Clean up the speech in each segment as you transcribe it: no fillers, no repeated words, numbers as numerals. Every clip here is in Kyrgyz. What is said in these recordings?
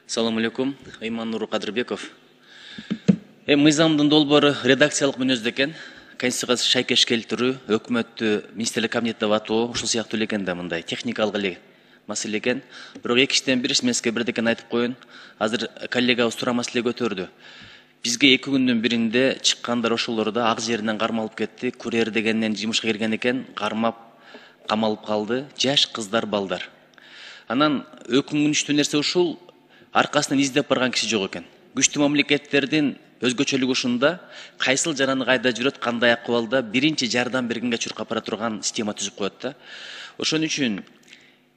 Assalamu алейкум, Айман Нуру Кадырбеков. Мыйзамдын долбоору редакциялык мүнөздө экен. Конституцияга шайкеш келтирүү, өкмөттү министрлик кабинетте батуу, ушул сыяктуу экен да мындай техникалык эле маселе экен. Бирок экичтен бир сизге бирдекен айтып коеюн. Азыр коллегабыз туура маселе көтөрдү. Бизге 2 күндүн биринде чыккандар ошолорду ак жеринен кармалып кетти. Курьер дегенден жумушка кирген экен, кармап камалып калды. Жаш кыздар, балдар. Анан өкүнүчтүү нерсе ушул, аркасынан издеп барган киши жок экен. Күчтүү мамлекеттердин өзгөчөлүгү ушунда, кайсыл жараны кайда жүрөт, кандай акыбалда биринчи жардам бергенге чуркап бара турган система түзүп коет да. Ошон үчүн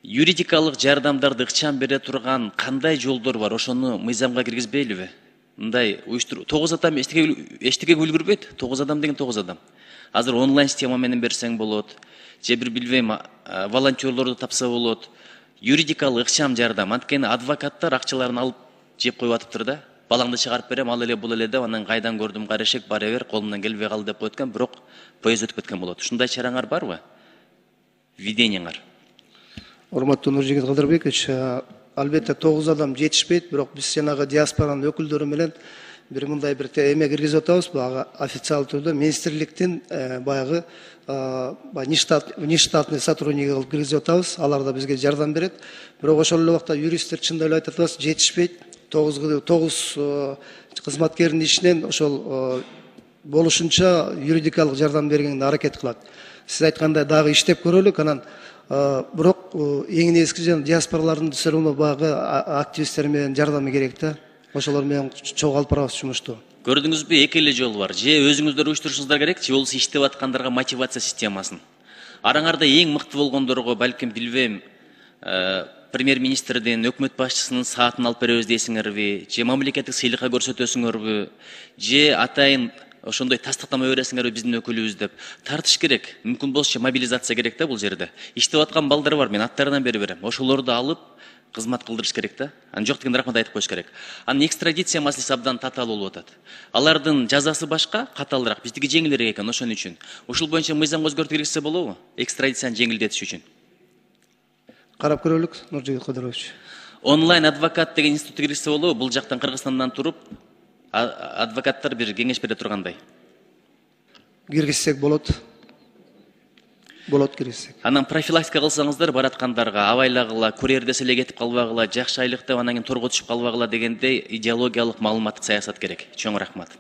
юридикалык жардамдарды ыкчам бере турган кандай жолдор бар, ошону мыйзамга киргизбейлиби? Мындай уюштуруп 9 адам эчтекеге үлгүрбөйт. 9 адам деген 9 адам. Азыр онлайн система менен берсең болот. Же бир билбейм, волонтерлорду тапса болот. Юридикалык ыкчам жардам. Анткени адвокаттар акчаларын алып жеп коюп атыптыр да. Балаңды чыгарып берем, ал эле бул эле деп, анан кайдан көрдүм карешек, бара бер, колумдан келбей калды деп коет экен, бирок поезд өтүп кеткен болот. Ушундай чараңар барбы? Видениеңар. Урматтуу Нуржигит Кадырбекович, албетте 9 адам жетишпейт, бирок биз жанагы диаспоранын өкүлдөрү менен бир мындай бир эме киргизип атабыз. Бага официалдуу түрдө министрликтин баягы внештатный сотрудники кылып киргизип атабыз. Алар да бизге жардам берет. Бирок ошол эле убакта юристтер чындап эле айтып атабыз, жетишпейт. 9 кызматкердин ичинен ошол болушунча юридикалык жардам бергенге аракет кылат. Сиз айткандай дагы иштеп көрөлүк, анан бирок эң негизги жана диаспоралардын все равно багы активисттер менен жардамы керек да. Ошолор менен чогуу алып барабыз жумушту. Көрдүңүзбү, эки эле жол бар. Же өзүңүздөр уюштурушуңуздар керек, же болбосо иштеп аткандарга мотивация системасын. Араңарда эң мыкты болгондорго балким билбейм, премьер-министрдин, өкмөт башчысынын саатын алып беребиз дейсиңерби, же мамлекеттик сыйлыкка көрсөтөсүңөрбү, же атайын ошондой тастыктама бересиңерби биздин өкүлүбүз деп тартыш керек. Мүмкүн болсо мобилизация керек да бул жерде. Иштеп аткан балдар бар, мен аттарынан бери берем. Ошолорду алып кызмат кылдырыш керек да. Аны жок дегенде рахмат айтып коюш керек. Анын экстрадиция маселеси абдан татаал болуп атат. Алардын жазасы башка, катаалыраак, биздики жеңилирээк экен, ошон үчүн. Ушул боюнча мыйзамга өзгөртүү киргизсе болобу? Экстрадицияны жеңилдетиш үчүн. Карап көрөлүк, Нуржигит Кадырович. Онлайн адвокат деген институт киргизсе болобу? Бул жактан Кыргызстандан туруп адвокаттар бир кеңеш бере тургандай. Киргизсек болот. Болот киргизсек. Анан профилактика кылсаңыздар бараткандарга абайлагыла, курьер десе эле кетип калбагыла, жакшы айлык деп анан кийин торго түшүп калбагыла дегендей идеологиялык маалыматтык саясат керек. Чоң рахмат.